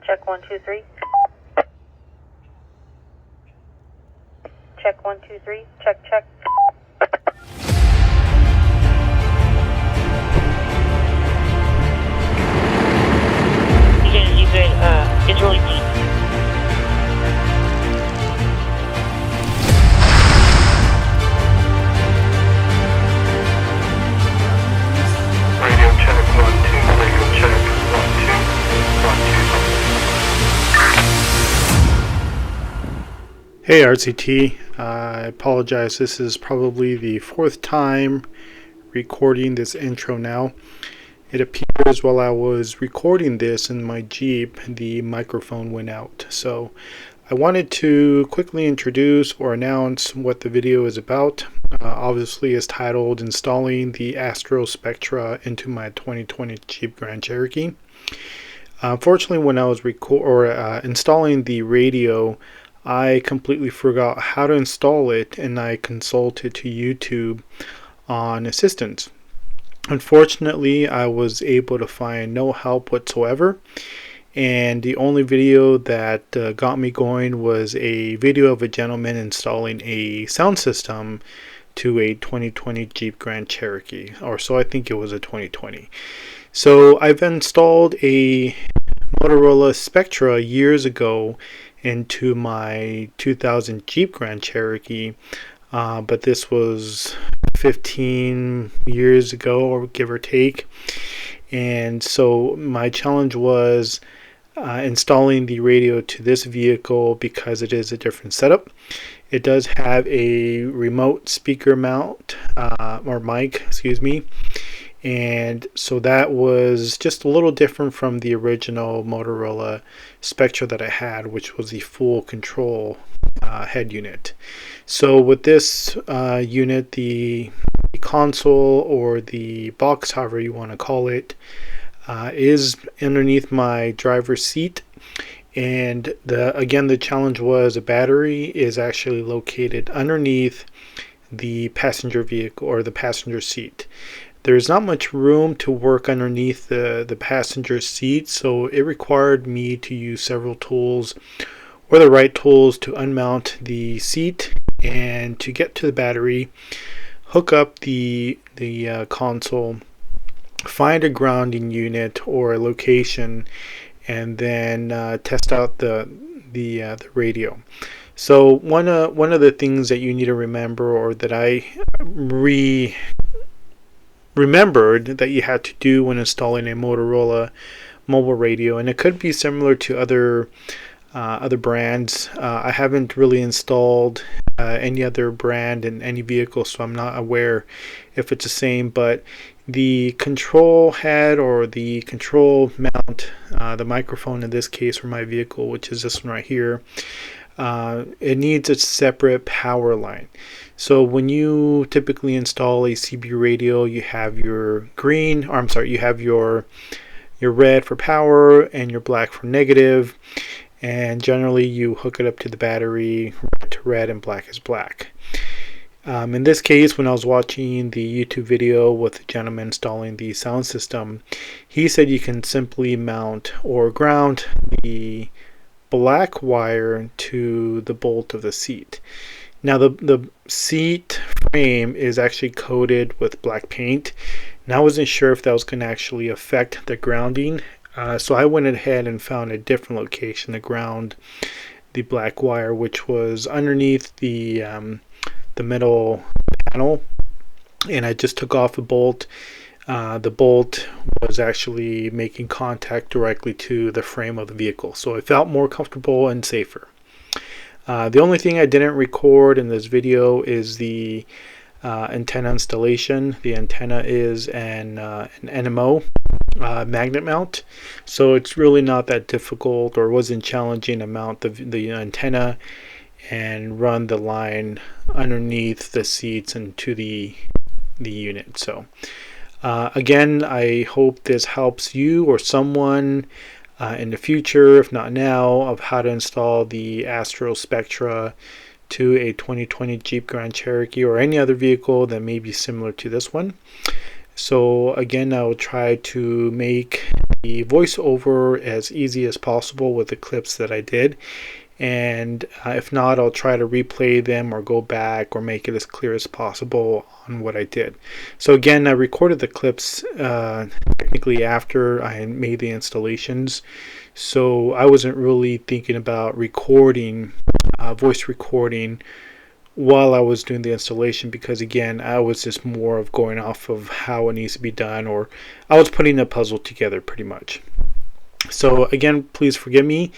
Check 1 2 3. Check 1 2 3. Check check. It's really deep. Radio check 1 2. Radio check 1 2 1 2. Hey RCT, I apologize. This is probably the fourth time recording this intro now. It appears while I was recording this in my Jeep, the microphone went out. So I wanted to quickly introduce or announce what the video is about. Obviously it's titled Installing the Astro Spectra into my 2020 Jeep Grand Cherokee. Unfortunately, when I was installing the radio, I completely forgot how to install it, and I consulted to YouTube on assistance. Unfortunately, I was able to find no help whatsoever, and the only video that got me going was a video of a gentleman installing a sound system to a 2020 Jeep Grand Cherokee, or so I think it was a 2020. So I've installed a Motorola Spectra years ago into my 2000 Jeep Grand Cherokee, but this was 15 years ago, or give or take. And so my challenge was installing the radio to this vehicle because it is a different setup. It does have a remote speaker mount or mic, excuse me. And so that was just a little different from the original Motorola Spectra that I had, which was the full control head unit. So with this unit, the console or the box, however you want to call it, is underneath my driver's seat. And again, the challenge was a battery is actually located underneath the passenger vehicle or the passenger seat. There's not much room to work underneath the passenger seat, so it required me to use several tools or the right tools to unmount the seat and to get to the battery, hook up the console, find a grounding unit or a location, and then test out the radio. So one of the things that you need to remember, or that I remembered that you had to do when installing a Motorola mobile radio, and it could be similar to other brands. I haven't really installed any other brand in any vehicle, so I'm not aware if it's the same, but the control head or the control mount, the microphone in this case for my vehicle, which is this one right here, it needs a separate power line. So when you typically install a CB radio, you have your green, or I'm sorry, you have your red for power and your black for negative, and generally you hook it up to the battery, red to red and black is black. In this case, when I was watching the YouTube video with the gentleman installing the sound system, he said you can simply mount or ground the black wire to the bolt of the seat. Now the seat frame is actually coated with black paint, and I wasn't sure if that was going to actually affect the grounding, so I went ahead and found a different location to ground the black wire, which was underneath the middle panel, and I just took off the bolt. The bolt was actually making contact directly to the frame of the vehicle, so it felt more comfortable and safer. The only thing I didn't record in this video is the antenna installation. The antenna is an NMO magnet mount, so it's really not that difficult, or wasn't challenging to mount the antenna and run the line underneath the seats and to the unit. So again, I hope this helps you or someone in the future, if not now, of how to install the Astro Spectra to a 2020 Jeep Grand Cherokee or any other vehicle that may be similar to this one. So again, I will try to make the voiceover as easy as possible with the clips that I did. And if not, I'll try to replay them or go back or make it as clear as possible on what I did. So again, I recorded the clips technically after I made the installations, so I wasn't really thinking about recording, voice recording, while I was doing the installation, because again, I was just more of going off of how it needs to be done, or I was putting a puzzle together pretty much. So again, please forgive me.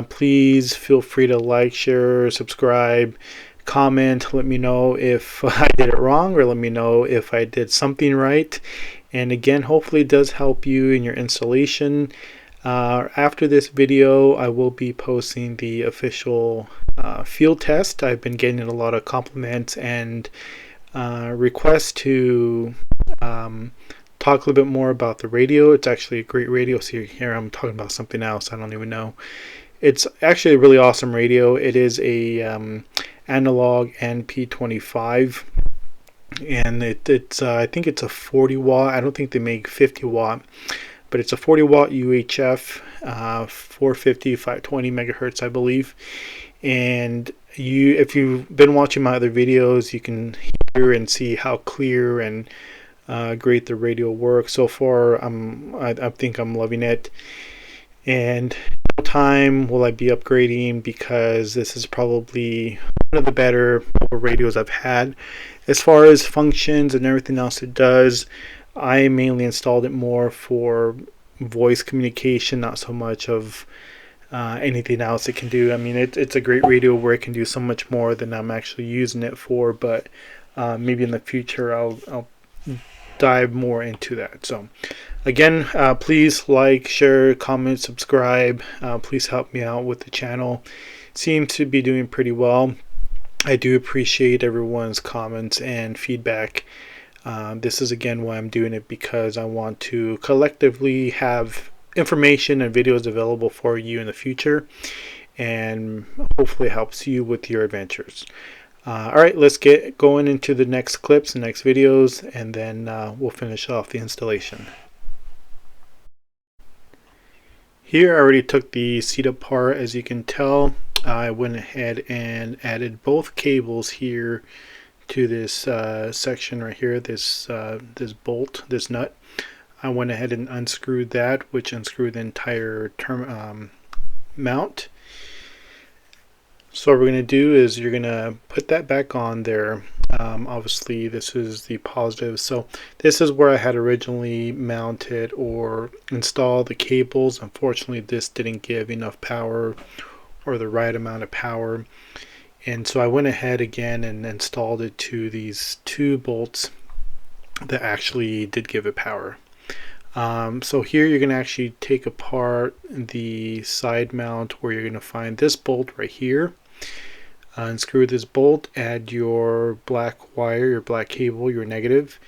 Please feel free to like, share, subscribe, comment, let me know if I did it wrong, or let me know if I did something right. And again, hopefully it does help you in your installation. After this video, I will be posting the official field test. I've been getting a lot of compliments and requests to talk a little bit more about the radio. It's actually a great radio. See here, I'm talking about something else. I don't even know. It's actually a really awesome radio. It is a analog NP25, and it's I think it's a 40 watt. I don't think they make 50 watt, but it's a 40 watt UHF, 450, 520 megahertz, I believe. And if you've been watching my other videos, you can hear and see how clear and great the radio works. So far, I think I'm loving it. And no time will I be upgrading, because this is probably one of the better radios I've had. As far as functions and everything else it does, I mainly installed it more for voice communication, not so much of anything else it can do. I mean, it's a great radio where it can do so much more than I'm actually using it for, but maybe in the future I'll dive more into that. So again, please like, share, comment, subscribe. Please help me out with the channel. Seems to be doing pretty well. I do appreciate everyone's comments and feedback. This is again why I'm doing it, because I want to collectively have information and videos available for you in the future, and hopefully helps you with your adventures. Alright, let's get going into the next clips and next videos, and then we'll finish off the installation. Here I already took the seat apart. As you can tell, I went ahead and added both cables here to this section right here, this bolt, this nut. I went ahead and unscrewed that, which unscrewed the entire mount. So what we're going to do is you're going to put that back on there. Obviously this is the positive, so this is where I had originally mounted or installed the cables. Unfortunately, this didn't give enough power, or the right amount of power, and so I went ahead again and installed it to these two bolts that actually did give it power. So here you're going to actually take apart the side mount, where you're going to find this bolt right here. Unscrew this bolt, add your black wire, your black cable, your negative,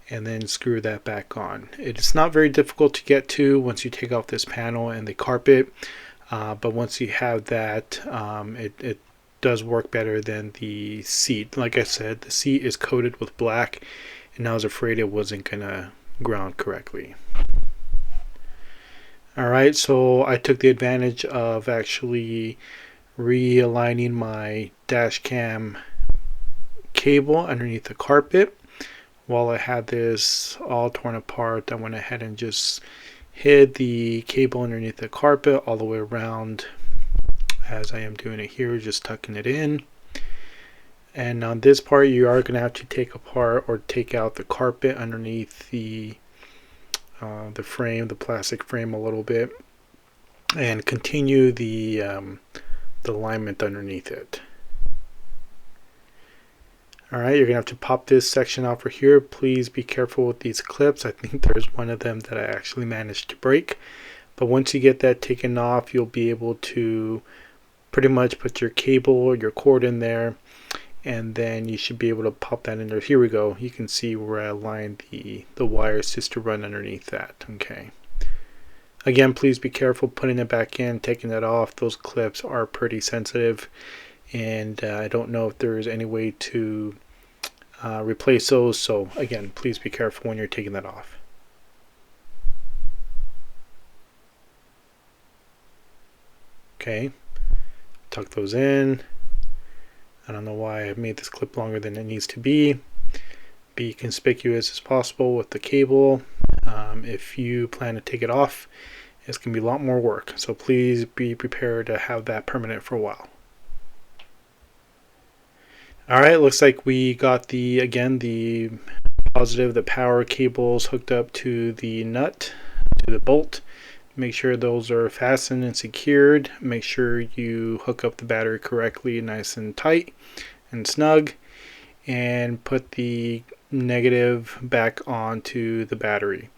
and then screw that back on. It's not very difficult to get to once you take off this panel and the carpet, but once you have that, it does work better than the seat. Like I said, the seat is coated with black, and I was afraid it wasn't gonna ground correctly. Alright, so I took the advantage of actually realigning my dash cam cable underneath the carpet. While I had this all torn apart, I went ahead and just hid the cable underneath the carpet all the way around, as I am doing it here, just tucking it in. And on this part, you are going to have to take apart or take out the carpet underneath the frame, the plastic frame, a little bit, and continue the alignment underneath it. Alright, you're going to have to pop this section off for here. Please be careful with these clips. I think there's one of them that I actually managed to break. But once you get that taken off, you'll be able to pretty much put your cable or your cord in there, and then you should be able to pop that in there. Here we go. You can see where I aligned the wires just to run underneath that. Okay. Again, please be careful putting it back in, taking that off. Those clips are pretty sensitive, and I don't know if there is any way to replace those. So again, please be careful when you're taking that off. Okay, tuck those in. I don't know why I've made this clip longer than it needs to be. Be conspicuous as possible with the cable. If you plan to take it off, it's going to be a lot more work. So please be prepared to have that permanent for a while. Alright, looks like we got the positive, the power cables hooked up to the nut, to the bolt. Make sure those are fastened and secured. Make sure you hook up the battery correctly, nice and tight and snug. And put the negative back onto the battery.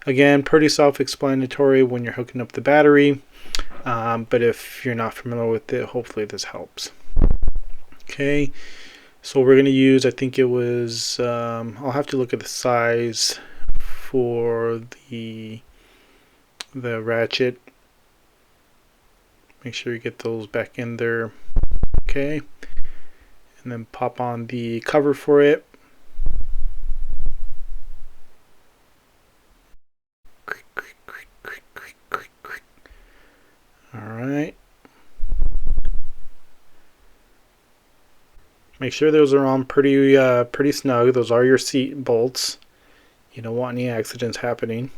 Again, pretty self-explanatory when you're hooking up the battery, but if you're not familiar with it, hopefully this helps. Okay, so we're going to use, I think it was, I'll have to look at the size for the ratchet. Make sure you get those back in there. Okay, and then pop on the cover for it. Alright. Make sure those are on pretty snug. Those are your seat bolts. You don't want any accidents happening.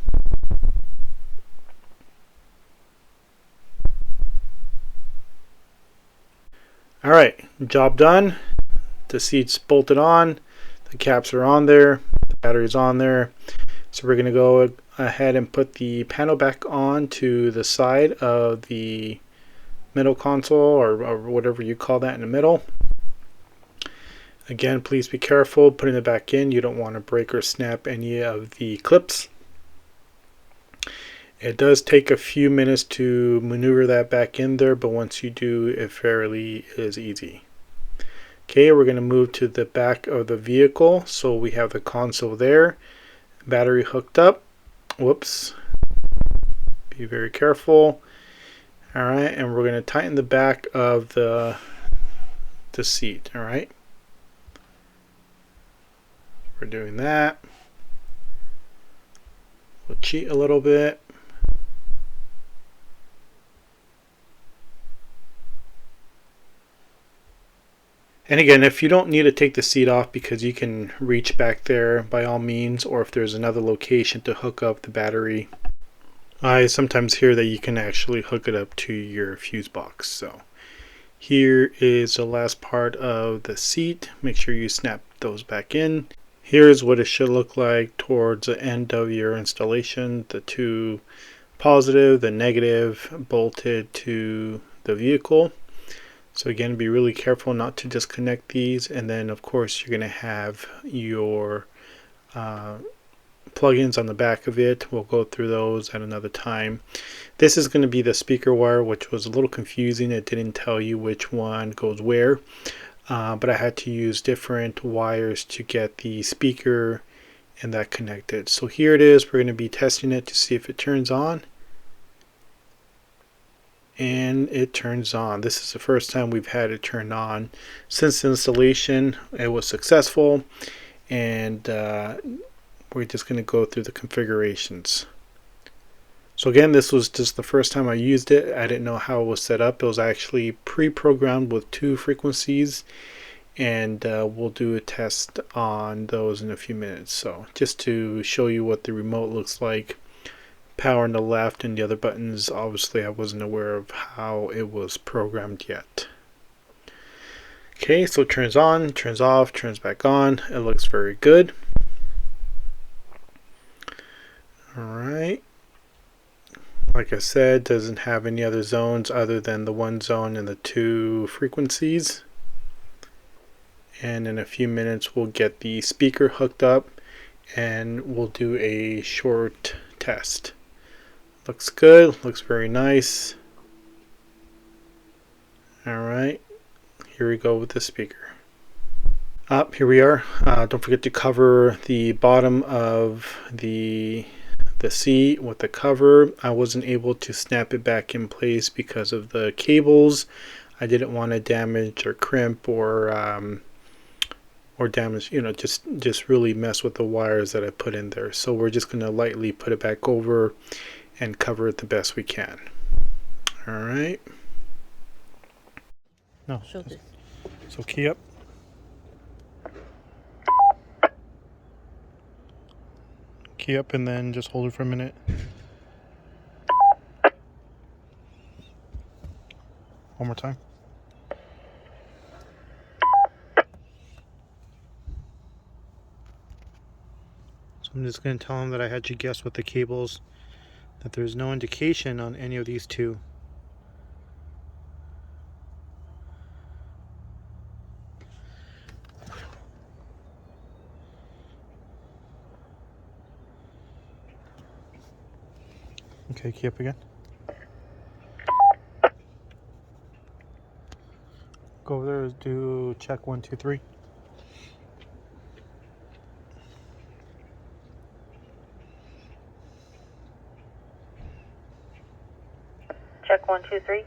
Alright, job done. The seat's bolted on. The caps are on there. The battery's on there. So we're going to go ahead and put the panel back on to the side of the middle console, or whatever you call that in the middle. Again, please be careful putting it back in. You don't want to break or snap any of the clips. It does take a few minutes to maneuver that back in there, but once you do, it fairly is easy. Okay, we're going to move to the back of the vehicle. So we have the console there. Battery hooked up. Whoops. Be very careful. Alright, and we're going to tighten the back of the seat. Alright. We're doing that. We'll cheat a little bit. And again, if you don't need to take the seat off because you can reach back there, by all means, or if there's another location to hook up the battery. I sometimes hear that you can actually hook it up to your fuse box. So here is the last part of the seat. Make sure you snap those back in. Here's what it should look like towards the end of your installation. The two positive, the negative bolted to the vehicle. So again, be really careful not to disconnect these, and then of course you're going to have your plugins on the back of it. We'll go through those at another time. This is going to be the speaker wire, which was a little confusing. It didn't tell you which one goes where, but I had to use different wires to get the speaker and that connected. So here it is. We're going to be testing it to see if it turns on. And it turns on. This is the first time we've had it turn on since the installation. It was successful, and we're just going to go through the configurations. So again, this was just the first time I used it. I didn't know how it was set up. It was actually pre-programmed with 2 frequencies, and we'll do a test on those in a few minutes. So just to show you what the remote looks like. Power on the left, and the other buttons, obviously I wasn't aware of how it was programmed yet. Okay, so it turns on, turns off, turns back on. It looks very good. Alright, like I said, doesn't have any other zones other than the 1 zone and the 2 frequencies. And in a few minutes we'll get the speaker hooked up and we'll do a short test. Looks good, looks very nice. Alright, here we go with the speaker. Here we are. Don't forget to cover the bottom of the seat with the cover. I wasn't able to snap it back in place because of the cables. I didn't want to damage or crimp or damage, just really mess with the wires that I put in there. So we're just going to lightly put it back over and cover it the best we can. Alright. No. Show this. So key up. Key up and then just hold it for a minute. One more time. So I'm just going to tell him that I had you guess with the cables, that there's no indication on any of these two. Okay, key up again. Go over there, do check 1, 2, 3. Check 1, 2, 3.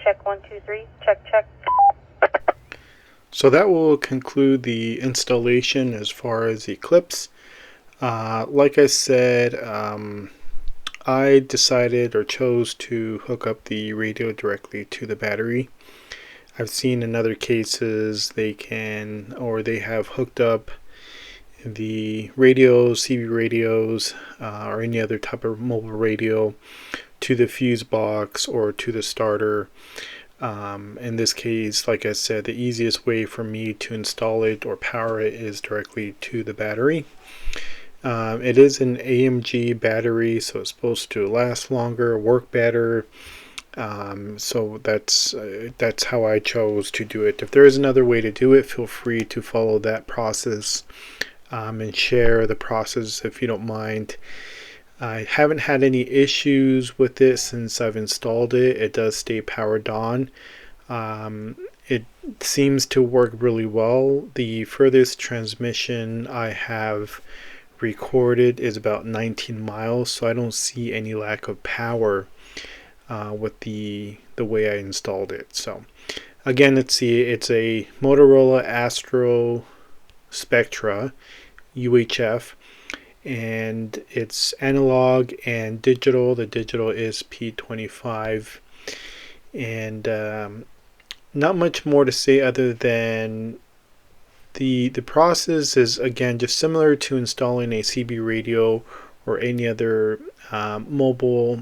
Check 1, 2, 3. Check, check. So that will conclude the installation as far as Eclipse. Like I said, I decided or chose to hook up the radio directly to the battery. I've seen in other cases they can, or they have hooked up the radios, CB radios, or any other type of mobile radio to the fuse box or to the starter. In this case, like I said, the easiest way for me to install it or power it is directly to the battery. It is an AMG battery, so it's supposed to last longer, work better. So that's how I chose to do it. If there is another way to do it, feel free to follow that process and share the process if you don't mind. I haven't had any issues with it since I've installed it. It does stay powered on. It seems to work really well. The furthest transmission I have recorded is about 19 miles, so I don't see any lack of power with the way I installed it. So again, it's a Motorola Astro Spectra UHF, and it's analog and digital. The digital is P25, and not much more to say other than the process is, again, just similar to installing a CB radio or any other mobile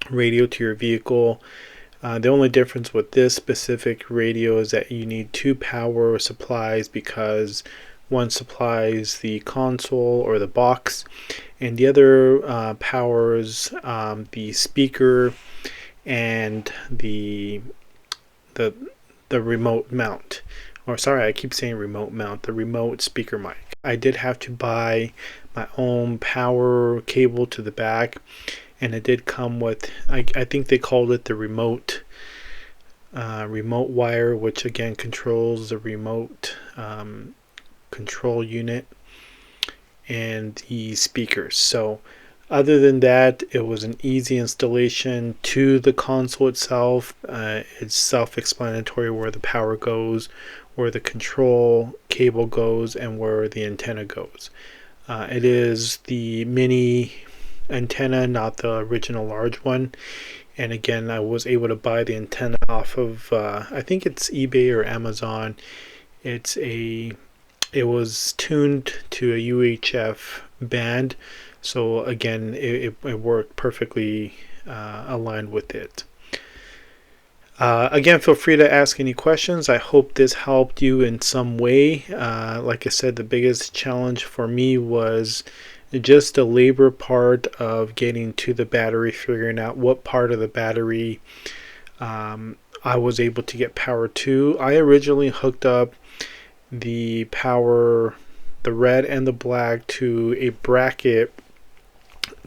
radio to your vehicle. The only difference with this specific radio is that you need two power supplies, because one supplies the console or the box, and the other powers the speaker and the remote mount. Or sorry, I keep saying remote mount, the remote speaker mic. I did have to buy my own power cable to the back, and it did come with, I think they called it the remote wire, which again controls the remote control unit and the speakers. So other than that, it was an easy installation to the console itself. It's self-explanatory where the power goes, where the control cable goes, and where the antenna goes. It is the mini antenna, not the original large one. And again, I was able to buy the antenna off of I think it's eBay or Amazon. It was tuned to a UHF band, so again, it worked perfectly aligned with it. Again, feel free to ask any questions. I hope this helped you in some way. Like I said, the biggest challenge for me was just the labor part of getting to the battery, figuring out what part of the battery I was able to get power to. I originally hooked up the power, the red and the black, to a bracket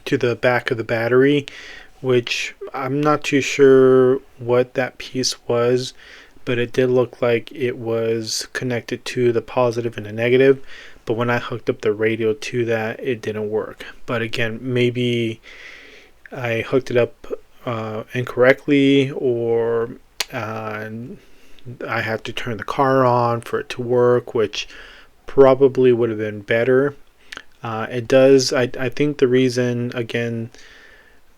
to the back of the battery, which I'm not too sure what that piece was, but it did look like it was connected to the positive and the negative. But when I hooked up the radio to that, it didn't work. But again, maybe I hooked it up incorrectly, or I had to turn the car on for it to work, which probably would have been better. It does. I think the reason, again,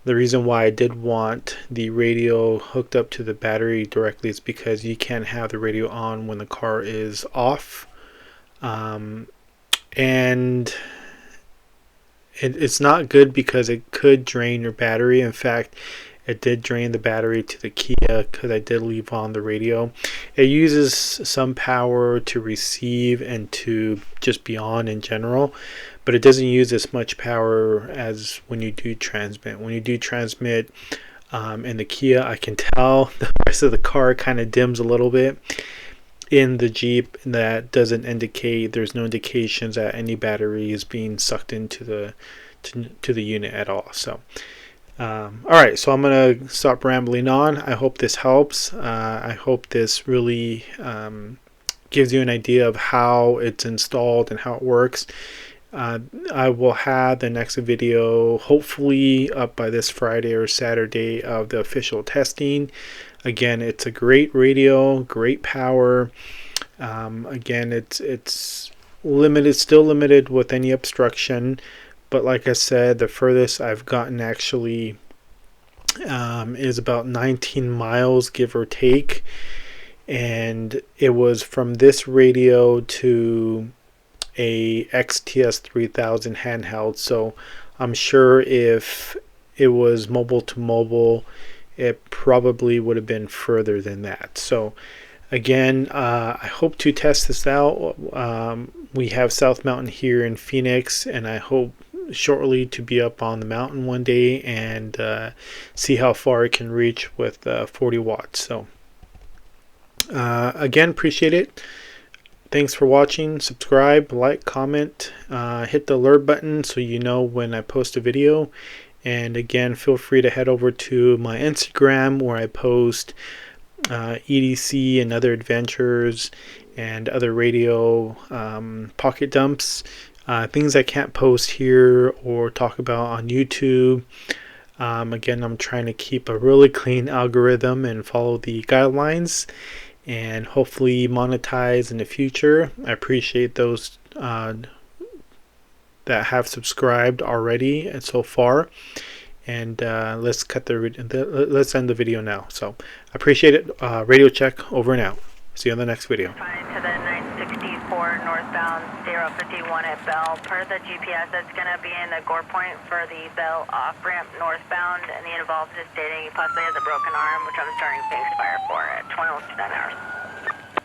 The reason why I did want the radio hooked up to the battery directly is because you can't have the radio on when the car is off. And it's not good because it could drain your battery. In fact, it did drain the battery to the Kia because I did leave on the radio. It uses some power to receive and to just be on in general, but it doesn't use as much power as when you do transmit. When you do transmit in the Kia, I can tell the rest of the car kind of dims a little bit. In the Jeep, that doesn't indicate, there's no indications that any battery is being sucked into the unit at all. So alright, so I'm going to stop rambling on. I hope this helps. I hope this really gives you an idea of how it's installed and how it works. I will have the next video hopefully up by this Friday or Saturday of the official testing. Again, it's a great radio, great power. Again, it's limited, still limited with any obstruction. But like I said, the furthest I've gotten actually is about 19 miles, give or take. And it was from this radio to a XTS 3000 handheld. So I'm sure if it was mobile to mobile, it probably would have been further than that. So again, I hope to test this out. We have South Mountain here in Phoenix, and I hope shortly to be up on the mountain one day and see how far it can reach with 40 watts. So again, appreciate it. Thanks for watching. Subscribe, like, comment, hit the alert button so you know when I post a video. And again, feel free to head over to my Instagram where I post EDC and other adventures and other radio pocket dumps, things I can't post here or talk about on YouTube. Again, I'm trying to keep a really clean algorithm and follow the guidelines and hopefully monetize in the future. I appreciate those that have subscribed already and so far. And let's end the video now. So appreciate it. Radio check over and out. See you on the next video. To the 964 northbound 051 at Bell. Per the GPS, that's going to be in the gore point for the Bell off-ramp northbound, and the involved is stating he possibly has a broken arm, which I'm starting Phoenix Fire for at 20 hours.